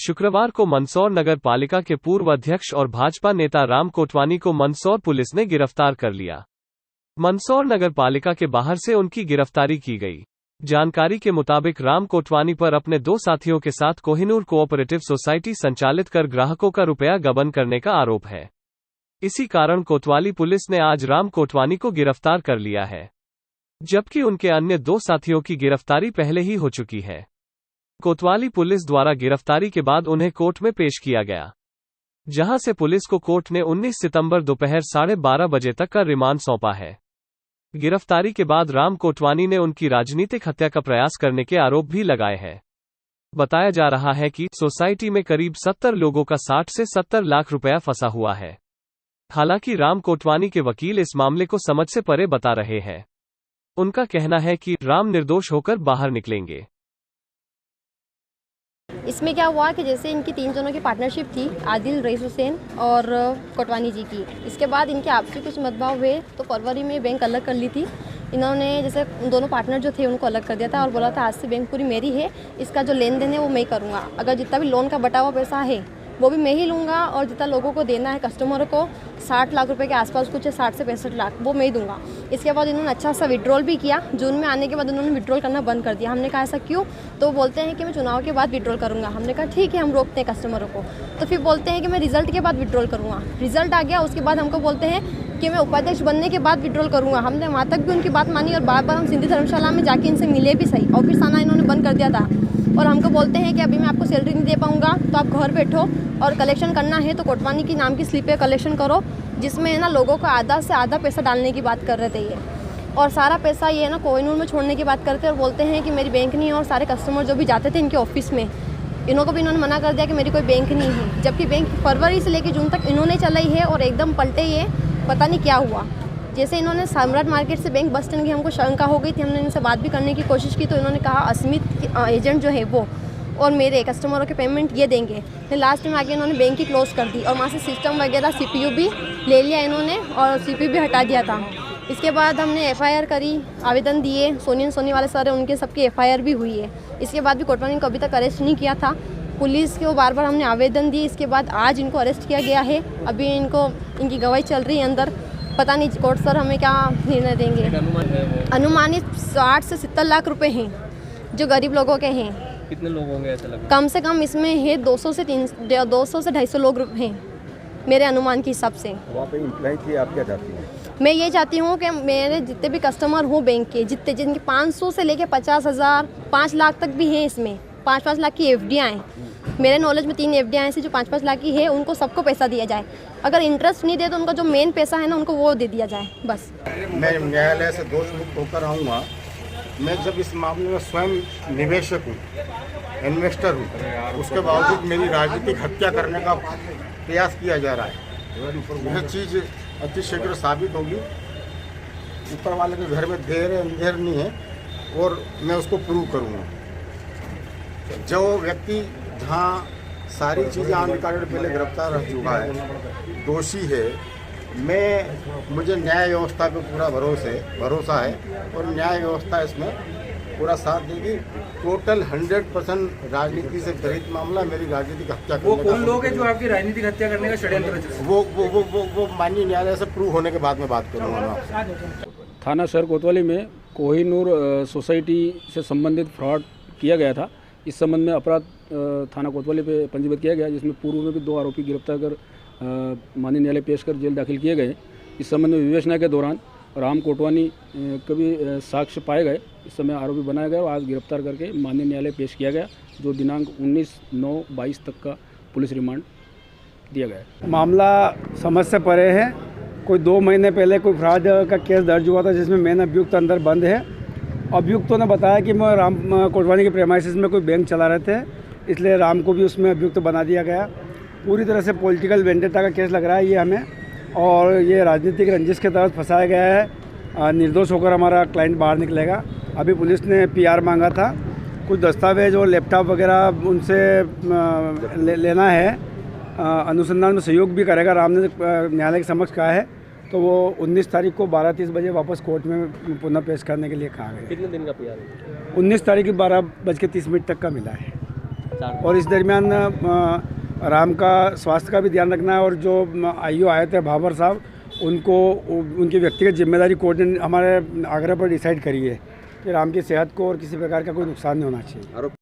शुक्रवार को मंदसौर नगर पालिका के पूर्व अध्यक्ष और भाजपा नेता राम कोटवानी को मंदसौर पुलिस ने गिरफ्तार कर लिया। मंदसौर नगर पालिका के बाहर से उनकी गिरफ्तारी की गई। जानकारी के मुताबिक राम कोटवानी पर अपने 2 साथियों के साथ कोहिनूर कोऑपरेटिव सोसाइटी संचालित कर ग्राहकों का रुपया गबन करने का आरोप है। इसी कारण कोतवाली पुलिस ने आज राम कोटवानी को गिरफ्तार कर लिया है, जबकि उनके अन्य 2 साथियों की गिरफ्तारी पहले ही हो चुकी है। कोतवाली पुलिस द्वारा गिरफ्तारी के बाद उन्हें कोर्ट में पेश किया गया, जहां से पुलिस को कोर्ट ने 19 सितंबर दोपहर 12:30 बजे तक का रिमांड सौंपा है। गिरफ्तारी के बाद राम कोटवानी ने उनकी राजनीतिक हत्या का प्रयास करने के आरोप भी लगाए हैं। बताया जा रहा है कि सोसाइटी में करीब 70 लोगों का 60 से 70 लाख रुपया फंसा हुआ है। हालांकि राम कोटवानी के वकील इस मामले को समझ से परे बता रहे हैं। उनका कहना है कि राम निर्दोष होकर बाहर निकलेंगे। इसमें क्या हुआ कि जैसे इनकी 3 जनों की पार्टनरशिप थी, आदिल, रईस हुसैन और कोटवानी जी की। इसके बाद इनके आपसी कुछ मतभेद हुए तो फरवरी में बैंक अलग कर ली थी। इन्होंने जैसे दोनों पार्टनर जो थे उनको अलग कर दिया था और बोला था आज से बैंक पूरी मेरी है, इसका जो लेन देन है वो मैं करूँगा। अगर जितना भी लोन का बटा हुआ पैसा है वो भी मैं ही लूँगा और जितना लोगों को देना है कस्टमरों को 60 लाख रुपए के आसपास कुछ है, 60 से 65 लाख वो मैं ही दूंगा। इसके बाद इन्होंने अच्छा सा विड्रॉल भी किया। जून में आने के बाद उन्होंने विड्रॉल करना बंद कर दिया। हमने कहा ऐसा क्यों? तो बोलते हैं कि मैं चुनाव के बाद विड्रॉल करूँगा। हमने कहा ठीक है, हम रोकते हैं कस्टमरों को। तो फिर बोलते हैं कि मैं रिजल्ट के बाद विड्रॉल करूँगा। रिजल्ट आ गया, उसके बाद हमको बोलते हैं कि मैं उपाध्यक्ष बनने के बाद विड्रॉल करूँगा। हमने वहाँ तक भी उनकी बात मानी और बार बार हम सिंधी धर्मशाला में जाके इनसे मिले भी सही। ऑफिस आना इन्होंने बंद कर दिया था और हमको बोलते हैं कि अभी मैं आपको सैलरी नहीं दे पाऊँगा, तो आप घर बैठो और कलेक्शन करना है तो कोटवानी की नाम की स्लिप पे कलेक्शन करो, जिसमें है ना लोगों को आधा से आधा पैसा डालने की बात कर रहे थे ये। और सारा पैसा ये है ना कोहिनूर में छोड़ने की बात करते और बोलते हैं कि मेरी बैंक नहीं है। और सारे कस्टमर जो भी जाते थे इनके ऑफिस में, इन्हों को भी इन्होंने मना कर दिया कि मेरी कोई बैंक नहीं है, जबकि बैंक फरवरी से लेकर जून तक इन्होंने चलाई है और एकदम पलटे ये पता नहीं क्या हुआ। जैसे इन्होंने सम्राट मार्केट से बैंक बस स्टैंड की हमको शंका हो गई थी, हमने इनसे बात भी करने की कोशिश की तो इन्होंने कहा अस्मित एजेंट जो है वो और मेरे कस्टमरों के पेमेंट ये देंगे। फिर लास्ट में आगे इन्होंने बैंक ही क्लोज़ कर दी और वहाँ से सिस्टम वगैरह CPU भी ले लिया इन्होंने और CPU भी हटा दिया था। इसके बाद हमने FIR करी, आवेदन दिए, सोनी वाले सर उनके सबकी FIR भी हुई है। इसके बाद भी कोटवानी को अभी तक अरेस्ट नहीं किया था। पुलिस को बार बार हमने आवेदन दिए, इसके बाद आज इनको अरेस्ट किया गया है। अभी इनकी गवाही चल रही है अंदर, पता नहीं कोर्ट सर हमें क्या निर्णय देंगे। अनुमानित 60 से 70 लाख रुपए हैं जो गरीब लोगों के हैं। कितने लोग होंगे ऐसा लगता है? कम से कम इसमें है 200 से 250 लोग हैं मेरे अनुमान के हिसाब से। वहाँ पे इम्प्लाई थी, आप क्या चाहती हैं? मैं ये चाहती हूँ कि मेरे जितने भी कस्टमर हों बैंक के, जिनके 500 से लेके 50,000 5 लाख तक भी हैं, इसमें 5-5 लाख की FDI हैं। मेरे नॉलेज में 3 FDI ऐसी जो 5-5 लाख की है, उनको सबको पैसा दिया जाए। अगर इंटरेस्ट नहीं दे तो उनका जो मेन पैसा है ना उनको वो दे दिया जाए बस। मैं न्यायालय से दोष मुक्त होकर आऊँगा। मैं जब इस मामले में स्वयं निवेशक हूँ, इन्वेस्टर हूँ, उसके बावजूद मेरी राजनीतिक हत्या करने का प्रयास किया जा रहा है। यह चीज़ अति शीघ्र साबित होगी। ऊपर वाले के घर में देर है अंधेर नहीं है और मैं उसको प्रूव करूँगा। जो व्यक्ति जहाँ सारी चीज़ें ऑन रिकॉर्ड पहले गिरफ्तार रह चुका है, दोषी है, मुझे न्याय व्यवस्था पे पूरा भरोसा है और न्याय व्यवस्था इसमें पूरा साथ देगी। टोटल 100% राजनीति से प्रेरित मामला, मेरी राजनीतिक हत्या करने वो कौन लोग हैं जो आपकी राजनीतिक हत्या करने का षड्यंत्र रच रहे हैं? वो माननीय न्यायालय से प्रूव होने के बाद में बात करूँगा। थाना शहर कोतवाली में कोहिनूर सोसाइटी से संबंधित फ्रॉड किया गया था। इस संबंध में अपराध थाना कोतवाली पे पंजीबद्ध किया गया, जिसमें पूर्व में भी 2 आरोपी गिरफ्तार कर माननीय न्यायालय पेश कर जेल दाखिल किए गए। इस संबंध में विवेचना के दौरान राम कोटवानी के भी साक्ष्य पाए गए। इस समय आरोपी बनाया गया और आज गिरफ्तार करके माननीय न्यायालय पेश किया गया, जो दिनांक 19/9/22 तक का पुलिस रिमांड दिया गया। मामला समझ से परे है। कोई 2 महीने पहले कोई फ्रॉड का केस दर्ज हुआ था, जिसमें मेन अभियुक्त अंदर बंद है। अभियुक्तों ने बताया कि मैं राम कोटवानी के प्रेमाइसिस में कोई बैंक चला रहे थे, इसलिए राम को भी उसमें अभियुक्त बना दिया गया। पूरी तरह से पॉलिटिकल वेंडेटा का केस लग रहा है ये हमें, और ये राजनीतिक रंजिश के तहत फंसाया गया है। निर्दोष होकर हमारा क्लाइंट बाहर निकलेगा। अभी पुलिस ने PR मांगा था, कुछ दस्तावेज और लैपटॉप वगैरह उनसे लेना है। अनुसंधान में सहयोग भी करेगा, राम ने न्यायालय के समक्ष कहा है। तो वो 19 तारीख को 12:30 बजे वापस कोर्ट में पुनः पेश करने के लिए कहा गया। कितने दिन का PR है? 19 तारीख की 12:30 तक का मिला है। और इस दरमियान राम का स्वास्थ्य का भी ध्यान रखना है और जो आईओ आए थे भाबर साहब उनको उनकी व्यक्तिगत जिम्मेदारी कोर्ट ने हमारे आग्रह पर डिसाइड करी है कि राम की सेहत को और किसी प्रकार का कोई नुकसान नहीं होना चाहिए। आरोपी